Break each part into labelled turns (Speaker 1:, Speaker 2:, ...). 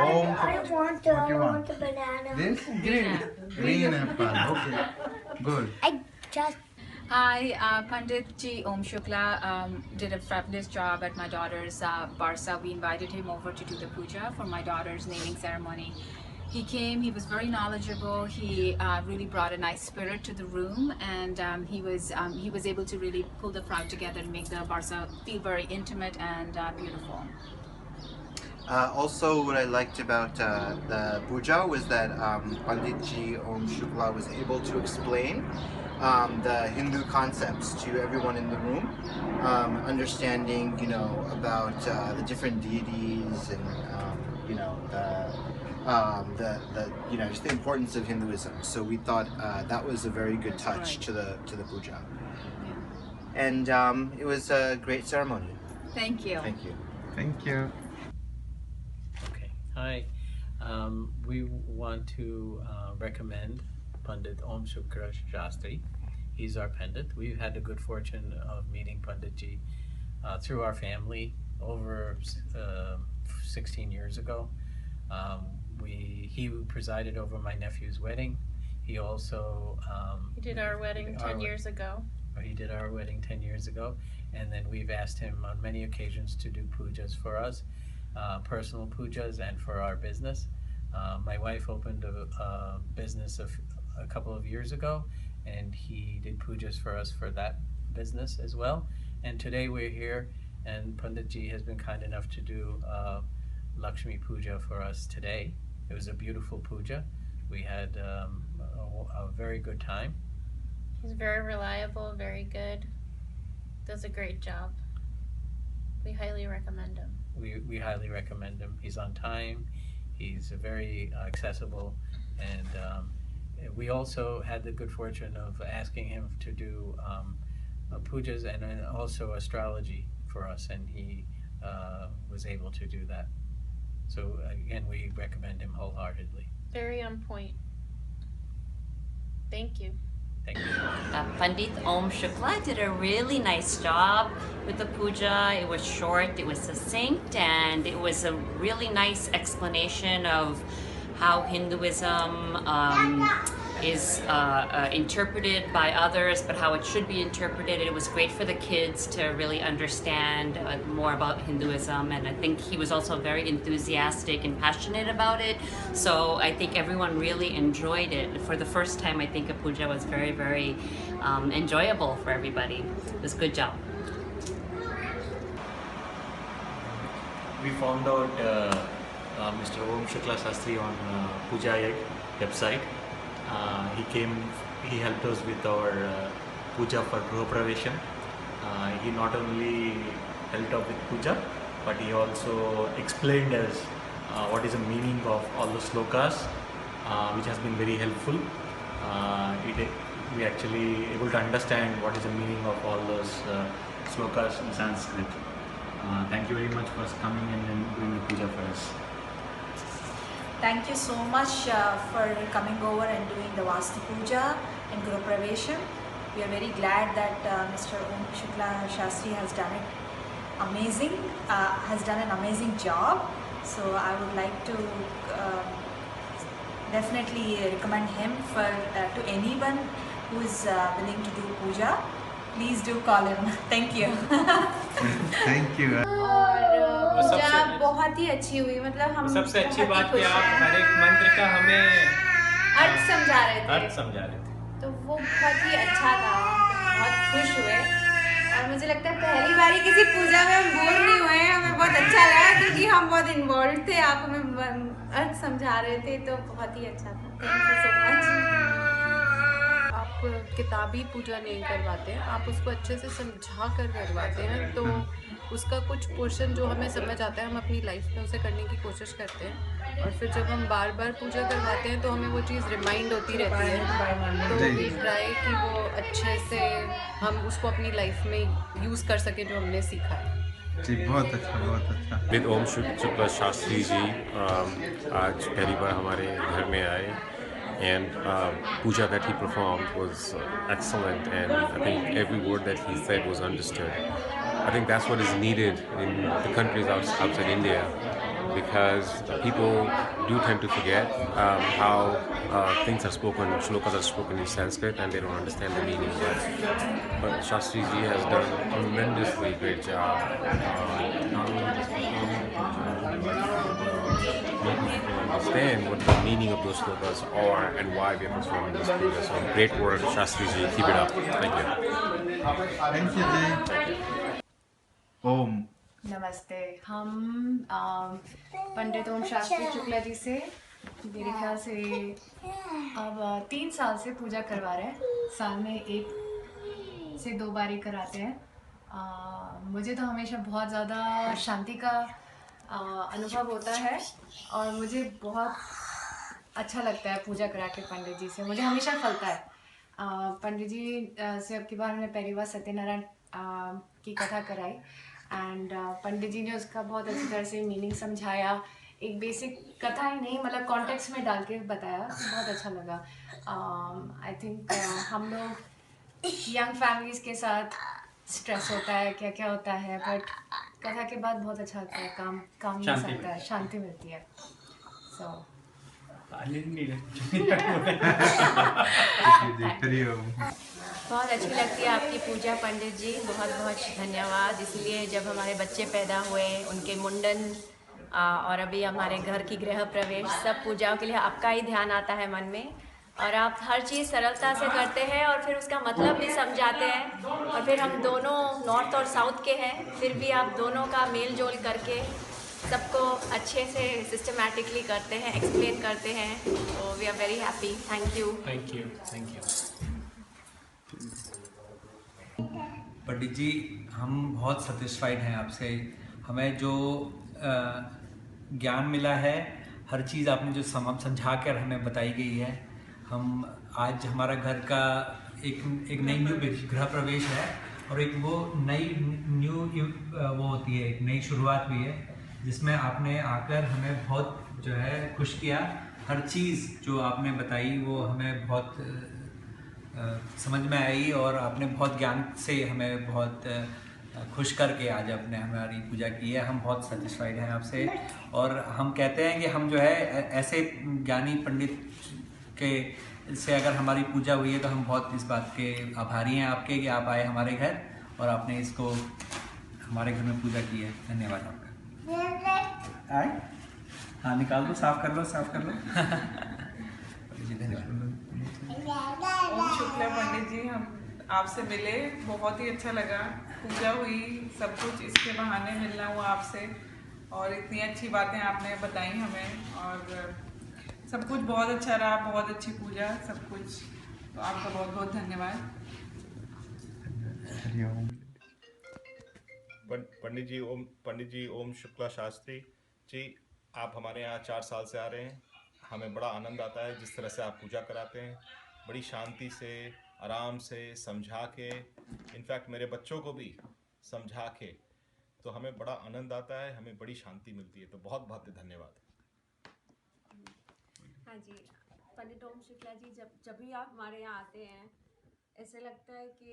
Speaker 1: Om.
Speaker 2: I want
Speaker 1: What do you
Speaker 2: I
Speaker 1: want?
Speaker 2: want a banana.
Speaker 1: This green. Green apple. Okay. Good.
Speaker 2: I just
Speaker 3: Hi, Pandit Ji Om Shukla did a fabulous job at my daughter's Barsa. We invited him over to do the puja for my daughter's naming ceremony. He came, he was very knowledgeable, he really brought a nice spirit to the room, and he was able to really pull the crowd together and make the Barsa feel very intimate and beautiful.
Speaker 4: Also, what I liked about the puja was that Panditji Om Shukla was able to explain the Hindu concepts to everyone in the room, understanding, about the different deities and, just the importance of Hinduism. So we thought that was a very good touch to the puja, and it was a great ceremony.
Speaker 3: Thank you.
Speaker 4: Thank you.
Speaker 1: Thank you.
Speaker 5: Okay, hi. We want to recommend Pandit Om Shukla Shastri. He's our Pandit. We've had the good fortune of meeting Panditji through our family over 16 years ago. He presided over my nephew's wedding. He also
Speaker 6: He did our wedding 10 years ago.
Speaker 5: He did our wedding 10 years ago, and then we've asked him on many occasions to do pujas for us, personal pujas and for our business. My wife opened a business a couple of years ago, and he did pujas for us for that business as well. And today we're here, and Panditji has been kind enough to do Lakshmi Puja for us today. It was a beautiful puja. We had a very good time.
Speaker 6: He's very reliable, very good. Does a great job. We highly recommend him.
Speaker 5: We highly recommend him. He's on time. He's very accessible, and we also had the good fortune of asking him to do pujas and then also astrology for us, and he was able to do that. So again, we recommend him wholeheartedly.
Speaker 6: Very on point. Thank you.
Speaker 5: Thank you.
Speaker 7: Pandit Om Shukla did a really nice job with the puja. It was short, it was succinct, and it was a really nice explanation of how Hinduism is interpreted by others, but how it should be interpreted. It was great for the kids to really understand more about Hinduism, and I think he was also very enthusiastic and passionate about it. So I think everyone really enjoyed it. For the first time, I think a puja was very, very enjoyable for everybody. It was a good job.
Speaker 8: We found out Mr. Om Shukla Shastri on Puja Egg website. He helped us with our puja for Gruha Pravesham. He not only helped out with puja, but he also explained us what is the meaning of all the slokas, which has been very helpful. We actually able to understand what is the meaning of all those slokas in Sanskrit. Thank you very much for coming and doing the puja for us.
Speaker 9: Thank you so much for coming over and doing the Vastu Puja and Guru Pravesham. We are very glad that Mr. Om Shukla Shastri has done it amazing, has done an amazing job. So I would like to definitely recommend him for to anyone who is willing to do puja. Please do call him. Thank you.
Speaker 1: Thank you.
Speaker 6: और पूजा बहुत ही अच्छी हुई, मतलब हम
Speaker 5: सबसे अच्छी
Speaker 6: बहुत ही
Speaker 5: बात कि
Speaker 6: खुश
Speaker 5: आप
Speaker 6: हैं।
Speaker 5: हर एक मंत्र का हमें
Speaker 6: अर्थ समझा रहे थे,
Speaker 5: थे।
Speaker 6: तो वो बहुत ही अच्छा था। बहुत खुश हुए, और मुझे लगता है पहली बारी किसी पूजा में हम बोर नहीं हुए। हमें बहुत अच्छा लगा क्योंकि हम बहुत इन्वॉल्व थे, आप हमें अर्थ समझा रहे थे, तो बहुत ही अच्छा था। Thank you so much.
Speaker 10: आप किताबी पूजा नहीं करवाते हैं, आप उसको अच्छे से समझा कर करवाते हैं, तो उसका कुछ पोर्शन जो हमें समझ आता है हम अपनी लाइफ में उसे करने की कोशिश करते हैं, और फिर जब हम बार बार पूजा करवाते हैं तो हमें वो चीज़ रिमाइंड होती रहती है। तो वी ट्राई कि वो अच्छे से हम उसको अपनी लाइफ में यूज़ कर सकें जो हमने सीखा है।
Speaker 1: जी बहुत अच्छा, बहुत अच्छा।
Speaker 11: विद ओम शुक्ला शास्त्री जी आज पहली बार हमारे घर में आए, and puja that he performed was excellent, and I think every word that he said was understood. I think that's what is needed in the countries outside India, because people do tend to forget how things are spoken, shlokas are spoken in Sanskrit, and they don't understand the meaning. But Shastri Ji has done a tremendously great job, not only just making people understand what the meaning of those shlokas are and why we are performing this puja. So great work, Shastri Ji. Keep it up. Thank you.
Speaker 1: Thank you, Ji. Om.
Speaker 10: नमस्ते। हम पंडित ओम शास्त्री शुक्ला जी से मेरे ख्याल से अब 3 साल से पूजा करवा रहे हैं। साल में 1 से 2 बार ही कराते हैं। मुझे तो हमेशा बहुत ज़्यादा शांति का अनुभव होता है और मुझे बहुत अच्छा लगता है पूजा करा के पंडित जी से। मुझे हमेशा फलता है। पंडित जी से अब की बार हमने पहली बार सत्यनारायण की कथा कराई एंड पंडित जी ने उसका बहुत अच्छी तरह से मीनिंग समझाया। एक बेसिक कथा ही नहीं, मतलब कॉन्टेक्स्ट में डाल के बताया, बहुत अच्छा लगा। आई थिंक हम लोग यंग फैमिलीज़ के साथ स्ट्रेस होता है, क्या क्या होता है, बट कथा के बाद बहुत अच्छा लगता है, काम मिल सकता है, शांति मिलती है। सो
Speaker 6: बहुत अच्छी लगती है आपकी पूजा पंडित जी, बहुत बहुत धन्यवाद। इसलिए जब हमारे बच्चे पैदा हुए, उनके मुंडन और अभी हमारे घर की गृह प्रवेश, सब पूजाओं के लिए आपका ही ध्यान आता है मन में और आप हर चीज़ सरलता से करते हैं और फिर उसका मतलब भी समझाते हैं। और फिर हम दोनों नॉर्थ और साउथ के हैं, फिर भी आप दोनों का मेल जोल करके सबको अच्छे से सिस्टमैटिकली करते हैं, एक्सप्लेन करते हैं। तो we are very happy. Thank you.
Speaker 5: Thank you, thank you.
Speaker 2: Pandit ji, हम बहुत सेटिस्फाइड हैं आपसे। हमें जो ज्ञान मिला है, हर चीज़ आपने जो समझा कर हमें बताई गई है, हम आज हमारा घर का एक नई न्यू गृह प्रवेश है और एक वो नई वो होती है, एक नई शुरुआत भी है जिसमें आपने आकर हमें बहुत जो है खुश किया। हर चीज़ जो आपने बताई वो हमें बहुत समझ में आई और आपने बहुत ज्ञान से हमें बहुत खुश करके आज आपने हमारी पूजा की है। हम बहुत सेटिस्फाइड हैं आपसे और हम कहते हैं कि हम जो है ऐसे ज्ञानी पंडित के से अगर हमारी पूजा हुई है तो हम बहुत इस बात के आभारी हैं आपके कि आप आए हमारे घर और आपने इसको हमारे घर में पूजा की है। धन्यवाद आपका। आए, हाँ निकाल दो, साफ कर लो, साफ कर लो। जी धन्यवाद।
Speaker 12: ओम शुक्ला पंडित जी, हम आपसे मिले, बहुत ही अच्छा लगा। पूजा हुई, सब कुछ इसके बहाने मिलना हुआ आपसे और इतनी अच्छी बातें आपने बताई हमें और सब कुछ बहुत अच्छा रहा, बहुत अच्छी पूजा, सब कुछ। तो आपका बहुत बहुत धन्यवाद।
Speaker 13: पंडित जी ओम शुक्ला शास्त्री जी, आप हमारे यहाँ 4 साल से आ रहे हैं। हमें बड़ा आनंद आता है जिस तरह से आप पूजा कराते हैं, बड़ी शांति से, आराम से समझा के, इनफैक्ट मेरे बच्चों को भी समझा के, तो हमें बड़ा आनंद आता है, हमें बड़ी शांति मिलती है। तो बहुत बहुत धन्यवाद।
Speaker 6: हाँ जी, पंडित ओम शुक्ला जी, जब भी आप हमारे यहाँ आते हैं ऐसे लगता है कि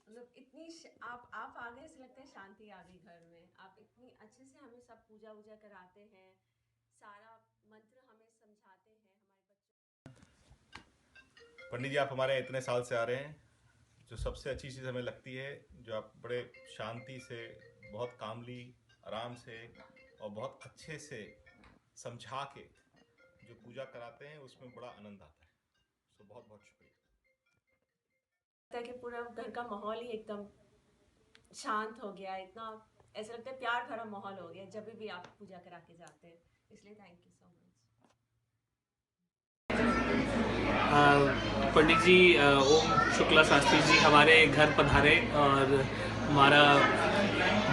Speaker 6: मतलब इतनी आप आ गए, ऐसे लगता है शांति आ गई घर में। आप इतनी अच्छे से हमें सब पूजा वूजा कराते हैं, सारा मंत्र हमें समझाते हैं हमारे बच्चों।
Speaker 13: पंडित जी, आप हमारे यहाँ इतने साल से आ रहे हैं, जो सबसे अच्छी चीज़ हमें लगती है, जो आप बड़े शांति से, बहुत कामली, आराम से और बहुत अच्छे से समझा के जो पूजा कराते हैं, उसमें बड़ा आनंद आता है। तो बहुत बहुत शुक्रिया।
Speaker 6: कि पूरा घर का माहौल ही एकदम शांत हो गया, इतना ऐसा लगता है प्यार भरा माहौल हो गया जब भी आप पूजा करा के जाते हैं। इसलिए थैंक यू सो
Speaker 14: मच। पंडित जी ओम शुक्ला शास्त्री जी हमारे घर पधारे और हमारा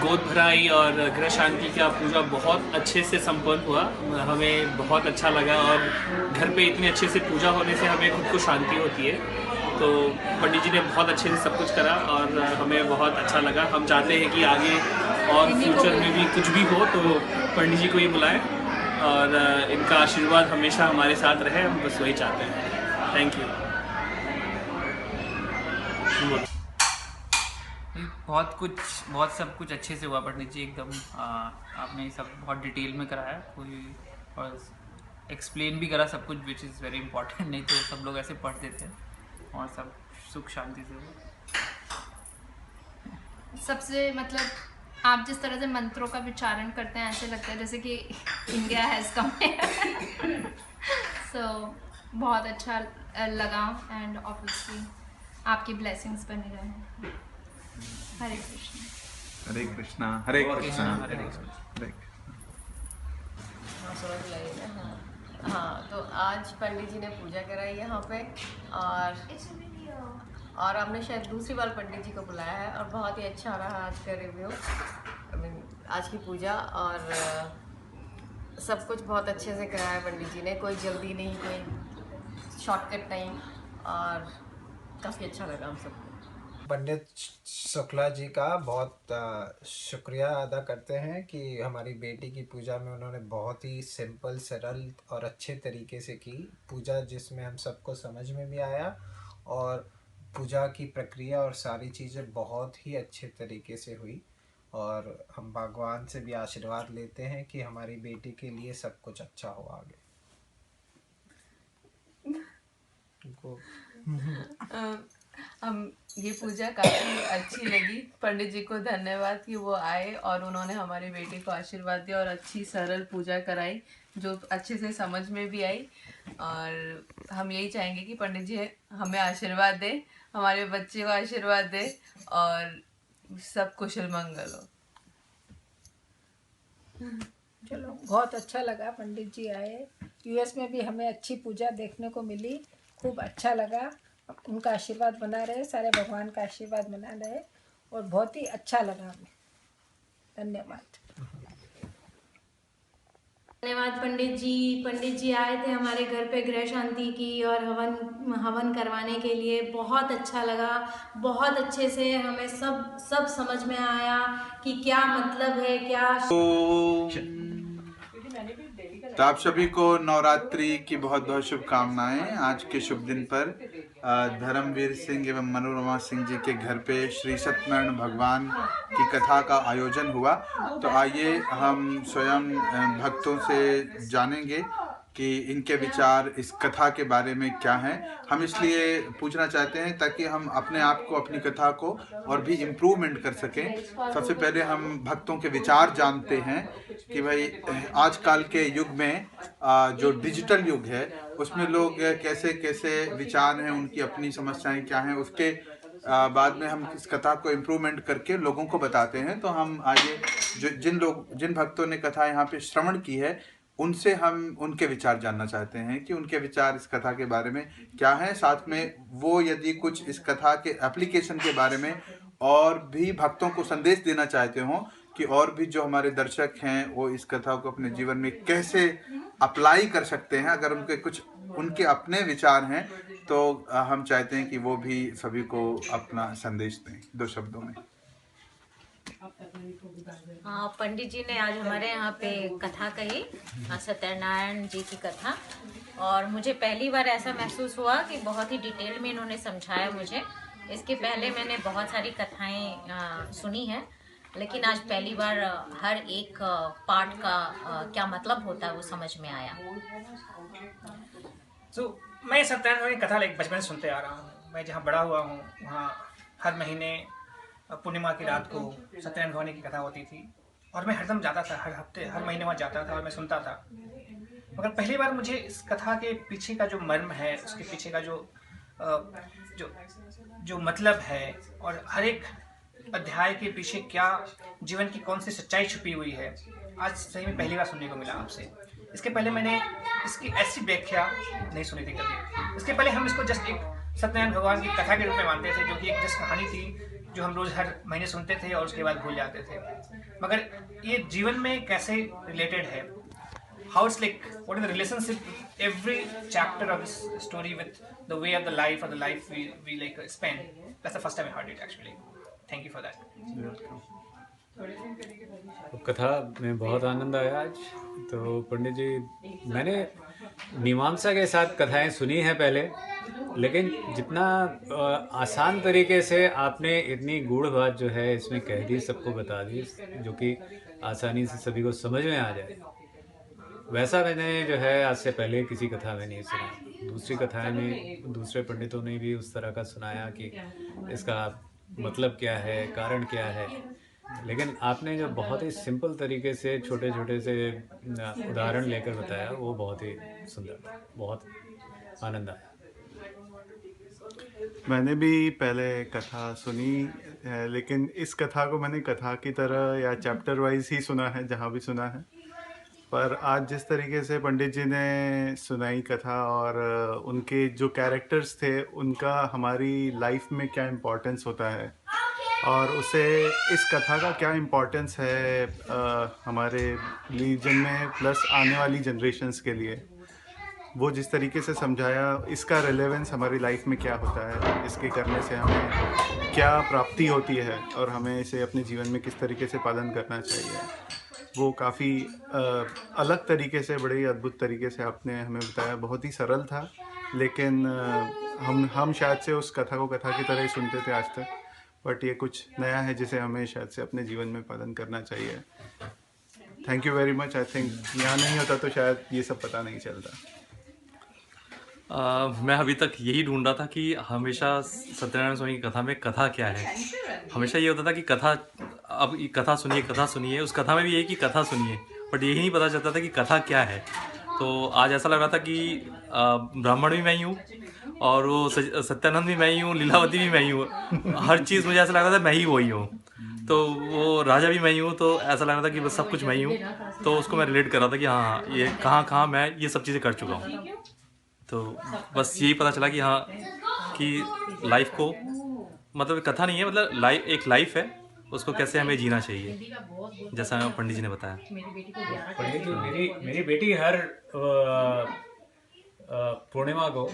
Speaker 14: गोद भराई और गृह शांति का पूजा बहुत अच्छे से संपन्न हुआ। हमें बहुत अच्छा लगा और घर पे इतने अच्छे से पूजा होने से हमें खुद को शांति होती है। तो पंडित जी ने बहुत अच्छे से सब कुछ करा और हमें बहुत अच्छा लगा। हम चाहते हैं कि आगे और फ्यूचर में भी कुछ भी हो तो पंडित जी को ही बुलाएं और इनका आशीर्वाद हमेशा हमारे साथ रहे, हम बस वही चाहते हैं। Thank you.
Speaker 15: बहुत सब कुछ अच्छे से हुआ पंडित जी, एकदम आपने सब बहुत डिटेल में कराया, कोई और एक्सप्लेन भी करा सब कुछ, विच इज़ वेरी इंपॉर्टेंट, नहीं तो सब लोग ऐसे पढ़ देते हैं। और सब सुख शांति से हुआ।
Speaker 16: सबसे मतलब आप जिस तरह से मंत्रों का विचारण करते हैं ऐसे लगता है जैसे कि इंडिया हैज़ कम सो बहुत अच्छा लगा एंड ऑब्वियसली आपकी ब्लेसिंग्स बने रहे। हरे कृष्ण।
Speaker 1: हरे कृष्णा। हरे कृष्णा।
Speaker 15: हरे कृष्णा।
Speaker 17: हाँ, तो आज पंडित जी ने पूजा कराई यहाँ पे और हमने शायद दूसरी बार पंडित जी को बुलाया है और बहुत ही अच्छा रहा आज का रिव्यू। आज की पूजा और सब कुछ बहुत अच्छे से कराया पंडित जी ने, कोई जल्दी नहीं, कोई शॉर्टकट नहीं और काफ़ी अच्छा लगा हम सबको।
Speaker 18: पंडित शुक्ला जी का बहुत शुक्रिया अदा करते हैं कि हमारी बेटी की पूजा में उन्होंने बहुत ही सिंपल, सरल और अच्छे तरीके से की पूजा, जिसमें हम सबको समझ में भी आया और पूजा की प्रक्रिया और सारी चीज़ें बहुत ही अच्छे तरीके से हुई। और हम भगवान से भी आशीर्वाद लेते हैं कि हमारी बेटी के लिए सब कुछ अच्छा हो आगे।
Speaker 17: हम ये पूजा काफ़ी अच्छी लगी। पंडित जी को धन्यवाद कि वो आए और उन्होंने हमारी बेटी को आशीर्वाद दिया और अच्छी सरल पूजा कराई जो अच्छे से समझ में भी आई। और हम यही चाहेंगे कि पंडित जी हमें आशीर्वाद दे, हमारे बच्चे को आशीर्वाद दे और सब कुशल मंगल हो।
Speaker 19: चलो, बहुत अच्छा लगा पंडित जी आए। यूएस में भी हमें अच्छी पूजा देखने को मिली, खूब अच्छा लगा। उनका आशीर्वाद बना रहे, सारे भगवान का आशीर्वाद बना रहे और बहुत ही अच्छा लगा हमें। धन्यवाद।
Speaker 6: धन्यवाद पंडित जी आए थे हमारे घर पे गृह शांति की और हवन करवाने के लिए। बहुत अच्छा लगा, बहुत अच्छे से हमें सब समझ में आया कि क्या मतलब है, क्या।
Speaker 1: तो आप सभी को नवरात्रि की बहुत बहुत शुभकामनाएं। आज के शुभ दिन पर धर्मवीर सिंह एवं मनोरमा सिंह जी के घर पे श्री सत्यनारायण भगवान की कथा का आयोजन हुआ। तो आइए हम स्वयं भक्तों से जानेंगे कि इनके विचार इस कथा के बारे में क्या हैं। हम इसलिए पूछना चाहते हैं ताकि हम अपने आप को, अपनी कथा को और भी इम्प्रूवमेंट कर सकें। सबसे पहले हम भक्तों के विचार जानते हैं कि भाई आजकल के युग में जो डिजिटल युग है उसमें लोग कैसे कैसे विचार हैं, उनकी अपनी समस्याएं क्या हैं, उसके बाद में हम इस कथा को इम्प्रूवमेंट करके लोगों को बताते हैं। तो हम आइए जिन भक्तों ने कथा यहाँ पे श्रवण की है उनसे हम उनके विचार जानना चाहते हैं कि उनके विचार इस कथा के बारे में क्या हैं। साथ में वो यदि कुछ इस कथा के एप्लीकेशन के बारे में और भी भक्तों को संदेश देना चाहते हों कि और भी जो हमारे दर्शक हैं वो इस कथा को अपने जीवन में कैसे अप्लाई कर सकते हैं, अगर उनके कुछ उनके अपने विचार हैं तो हम चाहते हैं कि वो भी सभी को अपना संदेश दें 2 शब्दों में।
Speaker 20: हाँ, पंडित जी ने आज हमारे यहाँ पे कथा कही, सत्यनारायण जी की कथा, और मुझे पहली बार ऐसा महसूस हुआ कि बहुत ही डिटेल में इन्होंने समझाया मुझे। इसके पहले मैंने बहुत सारी कथाएं सुनी हैं, लेकिन आज पहली बार हर एक पार्ट का क्या मतलब होता है वो समझ में आया।
Speaker 21: मैं सत्यनारायण की कथा बचपन से सुनते आ रहा हूँ। मैं जहाँ बड़ा हुआ हूँ वहाँ हर महीने पूर्णिमा की रात को सत्यनारायण भगवान की कथा होती थी और मैं हरदम जाता था, हर हफ्ते हर महीने वहाँ जाता था और मैं सुनता था। मगर पहली बार मुझे इस कथा के पीछे का जो मर्म है, उसके पीछे का जो मतलब है और हर एक अध्याय के पीछे क्या जीवन की कौन सी सच्चाई छुपी हुई है, आज सही में पहली बार सुनने को मिला आपसे। इसके पहले मैंने इसकी ऐसी व्याख्या नहीं सुनी थी कभी। इसके पहले हम इसको जस्ट एक सत्यनारायण भगवान की कथा के रूप में मानते थे, जो कि एक जस्ट कहानी थी जो हम रोज़ हर महीने सुनते थे और उसके बाद भूल जाते थे। मगर ये जीवन में कैसे रिलेटेड है, how it's like what is the relationship every chapter of this story with the way of the life और the life we like spend, that's the first time I heard it actually. Thank you for that.
Speaker 22: कथा में बहुत आनंद आया आज। तो पंडित जी, मैंने मीमांसा के साथ कथाएं सुनी हैं पहले लेकिन जितना आसान तरीके से आपने इतनी गूढ़ बात जो है इसमें कह दी, सबको बता दी, जो कि आसानी से सभी को समझ में आ जाए, वैसा मैंने जो है आज से पहले किसी कथा में नहीं सुना। दूसरी कथाएं में दूसरे पंडितों ने भी उस तरह का सुनाया कि इसका मतलब क्या है, कारण क्या है, लेकिन आपने जो बहुत ही सिंपल तरीके से छोटे छोटे से उदाहरण लेकर बताया वो बहुत ही सुंदर था, बहुत आनंद आया।
Speaker 3: मैंने भी पहले कथा सुनी है, लेकिन इस कथा को मैंने कथा की तरह या चैप्टर वाइज ही सुना है जहाँ भी सुना है। पर आज जिस तरीके से पंडित जी ने सुनाई कथा और उनके जो कैरेक्टर्स थे उनका हमारी लाइफ में क्या इम्पोर्टेंस होता है और उसे इस कथा का क्या इम्पोर्टेंस है हमारे रिलीजन में प्लस आने वाली जनरेशन्स के लिए, वो जिस तरीके से समझाया, इसका रेलेवेंस हमारी लाइफ में क्या होता है, इसके करने से हमें क्या प्राप्ति होती है और हमें इसे अपने जीवन में किस तरीके से पालन करना चाहिए, वो काफ़ी अलग तरीके से, बड़े ही अद्भुत तरीके से आपने हमें बताया। बहुत ही सरल था, लेकिन हम शायद से उस कथा को कथा की तरह ही सुनते थे आज तक, बट ये कुछ नया है जिसे हमें शायद से अपने जीवन में पालन करना चाहिए। Thank you very much. I think यहाँ नहीं होता तो शायद ये सब पता नहीं चलता।
Speaker 4: मैं अभी तक यही ढूंढ रहा था कि हमेशा सत्यनारायण स्वामी की कथा में कथा क्या है। हमेशा ये होता था कि कथा, अब कथा सुनिए, उस कथा में भी यही कि कथा सुनिए, बट यही नहीं पता चलता था कि कथा क्या है। तो आज ऐसा लग रहा था कि ब्राह्मण भी मैं ही हूँ और वो सत्यानंद भी मैं ही हूँ, लीलावती भी मैं ही हूँ, हर चीज़ मुझे ऐसा लग रहा था मैं ही वही हूँ। तो वो राजा भी मैं ही हूँ, तो ऐसा लग रहा था कि बस सब कुछ मैं ही हूँ। तो उसको मैं रिलेट कर रहा था कि हाँ ये कहाँ मैं ये सब चीज़ें कर चुका हूँ। तो बस यही पता चला कि हाँ कि लाइफ को, मतलब कथा नहीं है, मतलब एक लाइफ है, उसको कैसे हमें जीना चाहिए, जैसा पंडित जी ने बताया।
Speaker 22: पंडित जी, मेरी बेटी हर पूर्णिमा को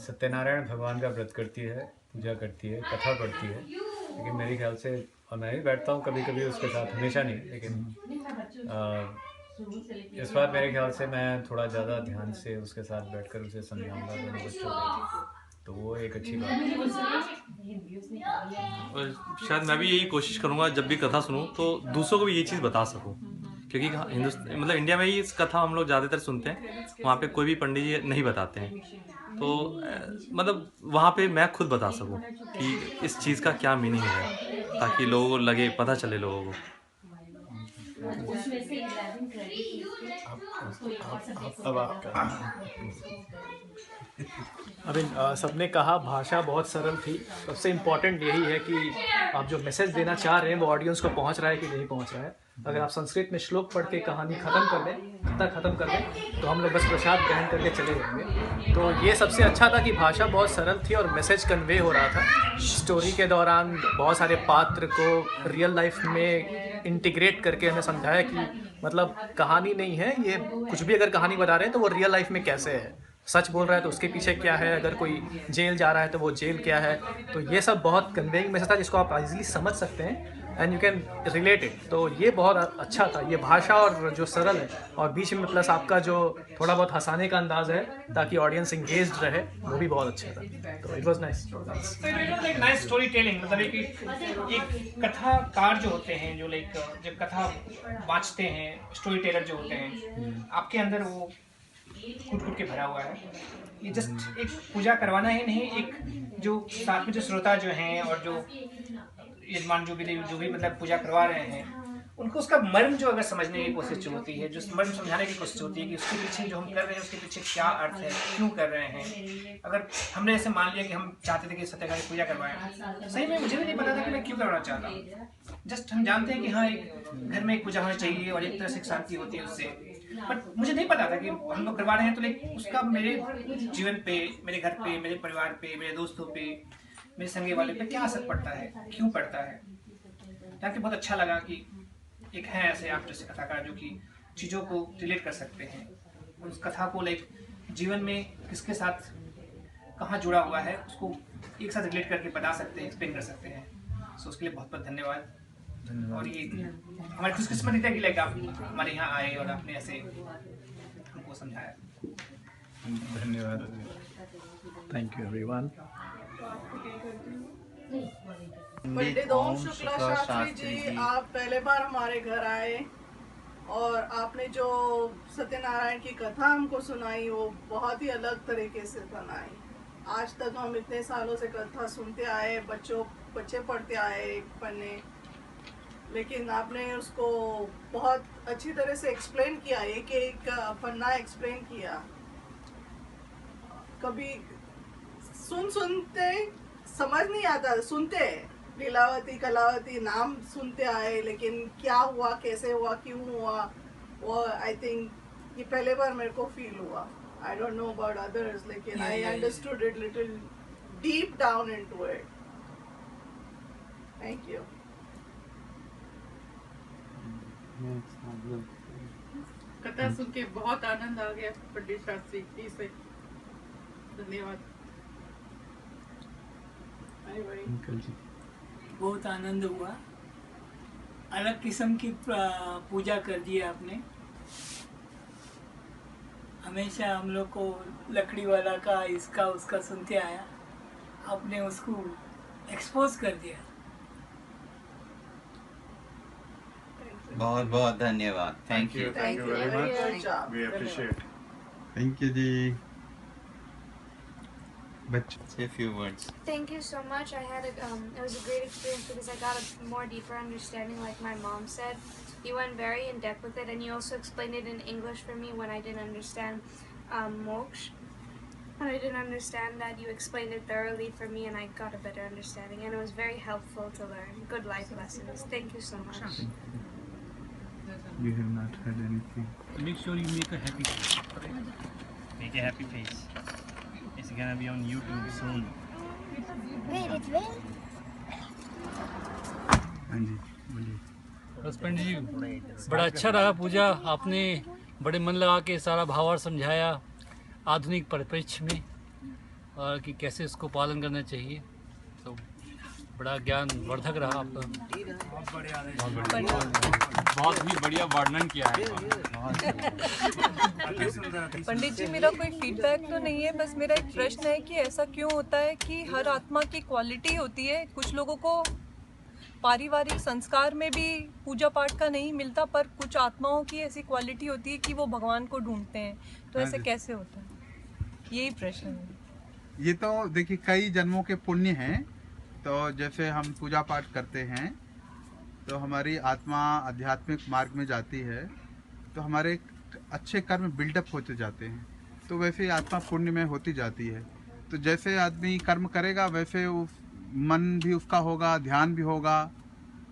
Speaker 22: सत्यनारायण भगवान का व्रत करती है, पूजा करती है, कथा पढ़ती है, लेकिन मेरे ख्याल से, और मैं भी बैठता हूँ कभी कभी उसके साथ, हमेशा नहीं, लेकिन इस बार मेरे ख्याल से मैं थोड़ा ज़्यादा ध्यान से उसके साथ बैठकर उसे समझाऊंगा दोनों बच्चों को, तो वो एक अच्छी बात है।
Speaker 4: और शायद मैं भी यही कोशिश करूँगा जब भी कथा सुनूँ तो दूसरों को भी ये चीज़ बता सकूँ, क्योंकि मतलब इंडिया में ही इस कथा हम लोग ज़्यादातर सुनते हैं, वहाँ पे कोई भी पंडित जी नहीं बताते हैं। तो मतलब वहाँ पे मैं खुद बता सकूँ कि इस चीज़ का क्या मीनिंग है, ताकि लोगों को लगे, पता चले लोगों को।
Speaker 21: अभी सबने कहा भाषा बहुत सरल थी। सबसे इम्पोर्टेंट यही है कि आप जो मैसेज देना चाह रहे हैं वो ऑडियंस को पहुंच रहा है कि नहीं पहुंच रहा है। अगर आप संस्कृत में श्लोक पढ़ के कहानी ख़त्म कर दें, कथा ख़त्म कर दें, तो हम लोग बस प्रसाद ग्रहण करके चले जाएंगे। तो ये सबसे अच्छा था कि भाषा बहुत सरल थी और मैसेज कन्वे हो रहा था। स्टोरी के दौरान बहुत सारे पात्र को रियल लाइफ में इंटीग्रेट करके हमें समझाया कि मतलब कहानी नहीं है ये, कुछ भी अगर कहानी बता रहे हैं तो वो रियल लाइफ में कैसे है, सच बोल रहा है तो उसके पीछे क्या है, अगर कोई जेल जा रहा है तो वो जेल क्या है। तो ये सब बहुत कन्वेइंग मैसेज था जिसको आप इजीली समझ सकते हैं and you can relate it. तो ये बहुत अच्छा था, ये भाषा और जो सरल है और बीच में प्लस आपका जो थोड़ा बहुत हंसाने का अंदाज है ताकि ऑडियंस इंगेज्ड रहे, वो भी बहुत अच्छा था। तो इट वाज नाइस। एक नाइस स्टोरी टेलिंग, मतलब एक कथाकार जो होते हैं, जो जब कथा वाचते हैं, स्टोरी टेलर जो होते हैं, आपके अंदर वो कूट के भरा हुआ है। ये जस्ट एक पूजा करवाना ही नहीं, एक जो साथ में जो श्रोता जो हैं और जो यजमान जो भी मतलब पूजा करवा रहे हैं, उनको उसका मर्म जो अगर समझने की कोशिश होती है, जो मर्म समझाने की कोशिश होती है कि उसके पीछे जो हम कर रहे हैं उसके पीछे क्या अर्थ है, क्यों कर रहे हैं। अगर हमने ऐसे मान लिया कि हम चाहते थे कि सत्यनारायण की पूजा करवाएं, सही में मुझे भी नहीं पता था कि मैं क्यों करवाना चाहता हूँ। जस्ट हम जानते हैं कि हाँ एक घर में एक पूजा होनी चाहिए और एक तरह से शांति होती है उससे, बट मुझे नहीं पता था कि हम लोग करवा रहे हैं तो लेकिन उसका मेरे जीवन पे, मेरे घर पे, मेरे परिवार पे, मेरे दोस्तों पे, मेरे संगे वाले पे क्या असर पड़ता है, क्यों पड़ता है। ताकि बहुत अच्छा लगा कि एक है ऐसे आप जैसे कथाकार जो कि चीज़ों को रिलेट कर सकते हैं, उस कथा को जीवन में किसके साथ कहाँ जुड़ा हुआ है उसको एक साथ रिलेट करके बता सकते हैं, एक्सप्लेन कर सकते हैं। सो उसके लिए बहुत बहुत धन्यवाद। और ये हमारी खुशकिस्मती है कि आप हमारे यहाँ आए और आपने ऐसे हमको समझाया।
Speaker 3: धन्यवाद।
Speaker 7: Thank you everyone.
Speaker 8: पंडित ओम शुक्ला शास्त्री जी, आप पहले बार हमारे घर आए और आपने जो सत्यनारायण की कथा हमको सुनाई वो बहुत ही अलग तरीके से बनाई। आज तक हम इतने सालों से कथा सुनते आए, बच्चे पढ़ते आए एक पन्ने, लेकिन आपने उसको बहुत अच्छी तरह से एक्सप्लेन किया, एक पन्ना एक्सप्लेन किया। कभी सुनते समझ नहीं आता, सुनते लीलावती कलावती नाम सुनते आए, लेकिन क्या हुआ, कैसे हुआ, क्यों हुआ, वो आई थिंक ये पहले बार मेरे को फील हुआ। I don't know about others, लेकिन I understood it little deep down into it. Thank you.
Speaker 12: कथा सुन के बहुत आनंद आ गया पंडित शास्त्री जी से, धन्यवाद।
Speaker 23: बहुत आनंद हुआ, अलग किस्म की पूजा कर दी आपने। हमेशा हम लोग को लकड़ी वाला का इसका उसका सुनते आया, आपने उसको एक्सपोज कर दिया।
Speaker 24: बहुत बहुत धन्यवाद। Thank you.
Speaker 3: Thank you very much. We appreciate.
Speaker 1: Thank you जी।
Speaker 24: Say a few words.
Speaker 25: Thank you so much. I had it was a great experience because I got a more deeper understanding, like my mom said. You went very in depth with it, and you also explained it in English for me when I didn't understand moksha. And I didn't understand that. You explained it thoroughly for me, and I got a better understanding, and it was very helpful to learn. Good life lessons. Thank you so much.
Speaker 1: You have not heard anything.
Speaker 26: Make sure you make a happy face. Make a happy face. It's gonna be on YouTube soon.
Speaker 27: Wait, it's real?
Speaker 1: हाँ जी बोलिए।
Speaker 22: बस पंडित जी बड़ा अच्छा रहा पूजा, आपने बड़े मन लगा के सारा भावार्थ समझाया आधुनिक परिप्रेक्ष्य में, और कि कैसे इसको पालन करना चाहिए। तो बड़ा ज्ञान वर्धक रहा आपका।
Speaker 28: बहुत ही बढ़िया वर्णन किया है।
Speaker 29: पंडित जी, मेरा कोई फीडबैक तो नहीं है, बस मेरा एक प्रश्न है कि ऐसा क्यों होता है कि हर आत्मा की क्वालिटी होती है। कुछ लोगों को पारिवारिक संस्कार में भी पूजा पाठ का नहीं मिलता, पर कुछ आत्माओं की ऐसी क्वालिटी होती है कि वो भगवान को ढूंढते हैं। तो ऐसे कैसे होता है, यही प्रश्न है।
Speaker 1: ये तो देखिए कई जन्मों के पुण्य हैं। तो जैसे हम पूजा पाठ करते हैं तो हमारी आत्मा आध्यात्मिक मार्ग में जाती है, तो हमारे अच्छे कर्म बिल्डअप होते जाते हैं, तो वैसे ही आत्मा पुण्य में होती जाती है। तो जैसे आदमी कर्म करेगा वैसे मन भी उसका होगा, ध्यान भी होगा।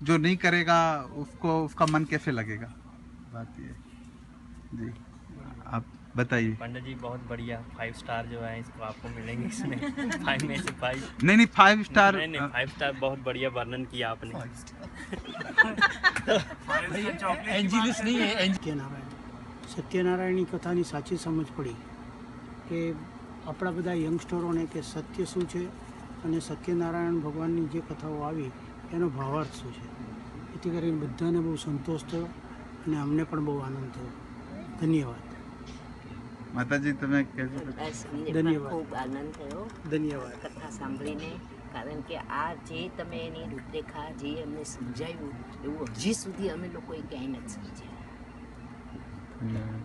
Speaker 1: जो नहीं करेगा उसको उसका मन कैसे लगेगा, बात ये जी। आप बताइए।
Speaker 26: पंडित जी बहुत बढ़िया, 5 स्टार जो है इसको आपको मिलेंगे इसमें। 5 में से 5
Speaker 1: नहीं 5 स्टार
Speaker 26: नहीं 5 स्टार। बहुत बढ़िया वर्णन किया आपने।
Speaker 22: एंजिलिस नहीं है,
Speaker 30: સત્યનારાયણની કથાની સાચી સમજ પડી કે આપણા બધા યંગસ્ટરોને કે સત્ય શું છે અને સત્યનારાયણ ભગવાનની જે કથાઓ આવી એનો ભાવાર્થ શું છે, એથી કરીને બધાને બહુ સંતોષ થયો અને અમને પણ બહુ આનંદ થયો। ધન્યવાદ।
Speaker 1: માતાજી તમે
Speaker 30: ધન્યવાદ।
Speaker 31: ખૂબ આનંદ થયો
Speaker 30: ધન્યવાદ
Speaker 31: કથા સાંભળીને, કારણ કે આ જે તમે એની રૂપરેખા જે અમને સમજાવ્યું એવું હજી સુધી અમે લોકોએ ક્યાંય નથી સમજ્યા।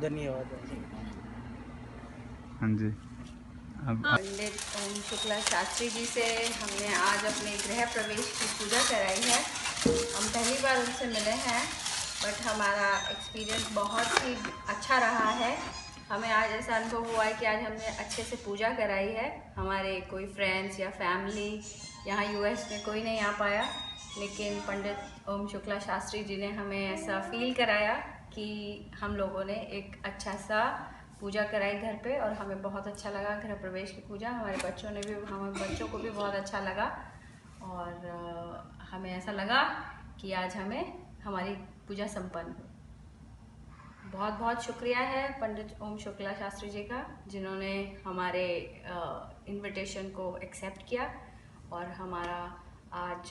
Speaker 30: ધન્યવાદ।
Speaker 1: हाँ जी।
Speaker 6: पंडित ओम शुक्ला शास्त्री जी से हमने आज अपने गृह प्रवेश की पूजा कराई है। हम पहली बार उनसे मिले हैं, बट हमारा एक्सपीरियंस बहुत ही अच्छा रहा है। हमें आज ऐसा अनुभव हुआ है कि आज हमने अच्छे से पूजा कराई है। हमारे कोई फ्रेंड्स या फैमिली यहाँ यूएस में कोई नहीं आ पाया, लेकिन पंडित ओम शुक्ला शास्त्री जी ने हमें ऐसा फील कराया कि हम लोगों ने एक अच्छा सा पूजा कराई घर पे, और हमें बहुत अच्छा लगा गृह प्रवेश की पूजा। हमारे बच्चों को भी बहुत अच्छा लगा, और हमें ऐसा लगा कि आज हमें हमारी पूजा संपन्न हुई। बहुत बहुत शुक्रिया है पंडित ओम शुक्ला शास्त्री जी का, जिन्होंने हमारे इनविटेशन को एक्सेप्ट किया और आज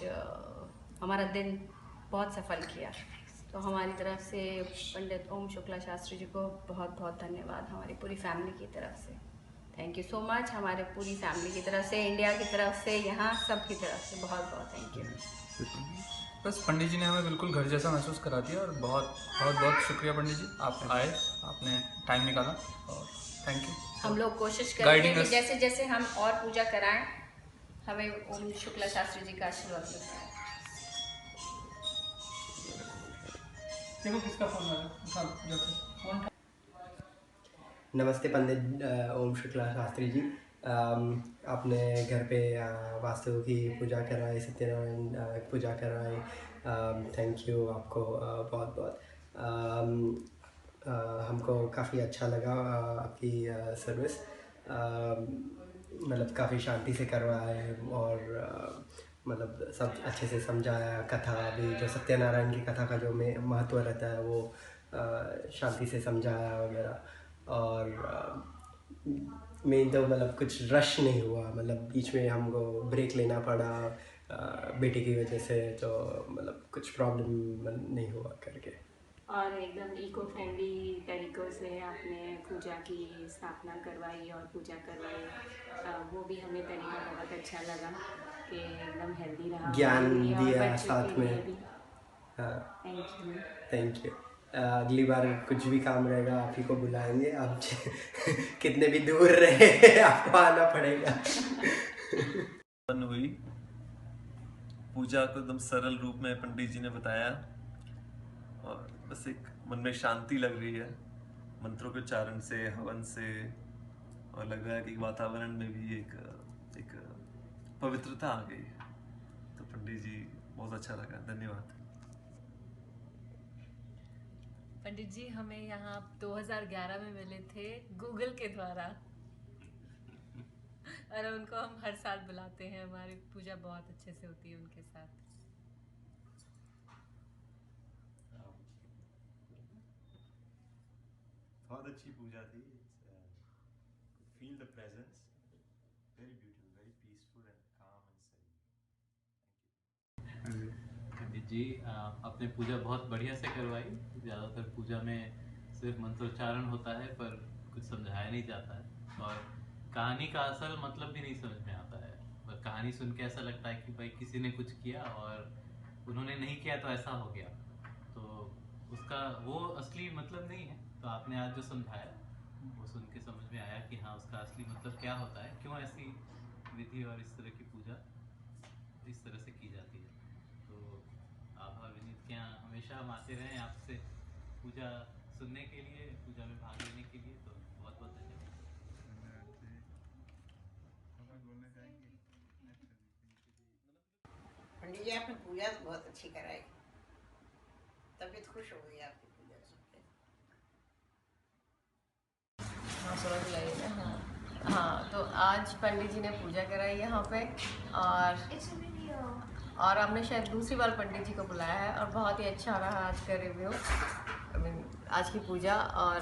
Speaker 6: हमारा दिन बहुत सफल किया। तो हमारी तरफ से पंडित ओम शुक्ला शास्त्री जी को बहुत बहुत धन्यवाद, हमारी पूरी फैमिली की तरफ से। थैंक यू सो मच, हमारे पूरी फैमिली की तरफ से, इंडिया की तरफ से, यहाँ सब की तरफ से बहुत बहुत थैंक यू।
Speaker 2: बस पंडित जी ने हमें बिल्कुल घर जैसा महसूस करा दिया और बहुत बहुत बहुत शुक्रिया पंडित जी, आप आए, आपने टाइम निकाला और थैंक यू।
Speaker 6: हम लोग कोशिश करेंगे कि जैसे जैसे हम और पूजा कराएं हमें ओम शुक्ला शास्त्री जी का आशीर्वाद मिलता है।
Speaker 2: देखो किसका फोन आ रहा है।
Speaker 5: नमस्ते पंडित ओम शुक्ला शास्त्री जी, आपने घर पे वास्तु की पूजा कराई, सत्यनारायण पूजा कराई, थैंक यू आपको बहुत बहुत। हमको काफ़ी अच्छा लगा आपकी सर्विस, मतलब काफ़ी शांति से करवाए और मतलब सब अच्छे से समझाया। कथा भी जो सत्यनारायण की कथा का जो महत्व रहता है वो शांति से समझाया वगैरह। और मेन तो मतलब कुछ रश नहीं हुआ, मतलब बीच में हमको ब्रेक लेना पड़ा बेटे की वजह से, तो मतलब कुछ प्रॉब्लम नहीं हुआ करके।
Speaker 7: और एकदम इको फ्रेंडली तरीक़ों से आपने पूजा की स्थापना करवाई और पूजा करवाई, वो भी हमें तरीका बहुत अच्छा लगा कि एकदम हेल्दी रहा,
Speaker 5: ज्ञान दिया साथ में। हाँ
Speaker 7: थैंक यू।
Speaker 5: अगली बार कुछ भी काम रहेगा आप ही को बुलाएंगे, आप कितने भी दूर रहे आपको आना पड़ेगा।
Speaker 9: हुई पूजा को एकदम सरल रूप में पंडित जी ने बताया और बस एक मन में शांति लग रही है मंत्रों के उच्चारण से, हवन से, और लग रहा है कि वातावरण में भी एक पवित्रता आ गई है। तो पंडित जी बहुत अच्छा लगा, धन्यवाद।
Speaker 17: पंडित जी हमें यहाँ 2011 में मिले थे गूगल के द्वारा और उनको हम हर साल बुलाते हैं, हमारी पूजा बहुत अच्छे से होती है उनके साथ।
Speaker 3: बहुत अच्छी पूजा थी। Feel the presence, very beautiful, very peaceful and काम एंड सही।
Speaker 22: पंडित जी आपने पूजा बहुत बढ़िया से करवाई। ज़्यादातर पूजा में सिर्फ मंत्रोच्चारण होता है पर कुछ समझाया नहीं जाता है और कहानी का असल मतलब भी नहीं समझ में आता है। पर कहानी सुन के ऐसा लगता है कि भाई किसी ने कुछ किया और उन्होंने नहीं किया तो ऐसा हो गया, तो उसका वो असली मतलब नहीं है। तो आपने आज जो समझाया वो सुन के समझ में आया कि हाँ उसका असली मतलब क्या होता है, क्यों ऐसी विधि और इस तरह की पूजा इस तरह से की जाती है। तो आभार विनीत के यहाँ हमेशा हम आते रहें आपसे पूजा सुनने के लिए, पूजा में भाग लेने के लिए। तो बहुत बहुत धन्यवाद।
Speaker 31: पंडित जी आपने पूजा तो बहुत अच्छी कराई, तबीयत खुश हो गई आपकी पूजा सुन के।
Speaker 17: हाँ तो आज पंडित जी ने पूजा कराई यहाँ पे और हमने शायद दूसरी बार पंडित जी को बुलाया है और बहुत ही अच्छा रहा आज का रिव्यू, आज की पूजा। और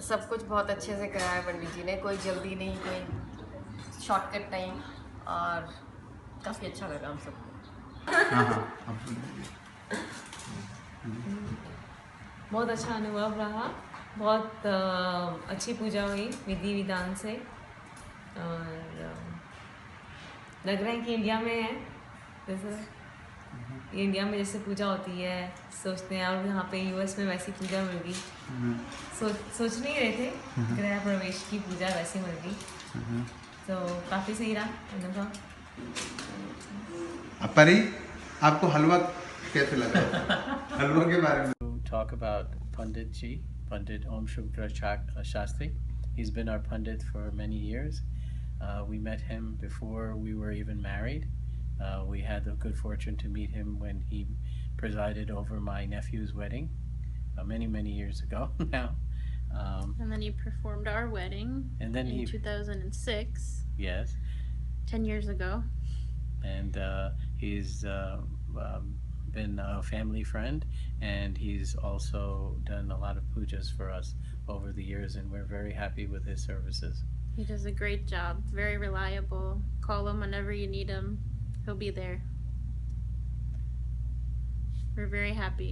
Speaker 17: सब कुछ बहुत अच्छे से कराया पंडित जी ने, कोई जल्दी नहीं, कोई शॉर्टकट टाइम, और काफ़ी अच्छा लगा हम सबको।
Speaker 10: बहुत अच्छा अनुभव रहा, बहुत अच्छी पूजा हुई विधि विधान से, और लग रहा है कि इंडिया में है जैसे इंडिया में जैसे पूजा होती है सोचते हैं, और यहाँ पे यूएस में वैसी पूजा मिल गई। सोच नहीं रहे थे गृह प्रवेश की पूजा वैसी मिल गई, तो काफ़ी सही रहा अनुभव।
Speaker 1: परी आपको हलवा कैसे लगा? हलवा के बारे में
Speaker 11: talk about Pandit Ji, Pandit Om Shukla Shastri. He's been our Pandit for many years. We met him before we were even married. We had the good fortune to meet him when he presided over my nephew's wedding many years ago now.
Speaker 13: And then he performed our wedding
Speaker 11: and then
Speaker 13: in 2006.
Speaker 11: Yes.
Speaker 13: 10 years ago.
Speaker 11: And he's been a family friend, and he's also done a lot of pujas for us over the years, and we're very happy with his services.
Speaker 13: He does a great job, very reliable. Call him whenever you need him, he'll be there. We're very happy.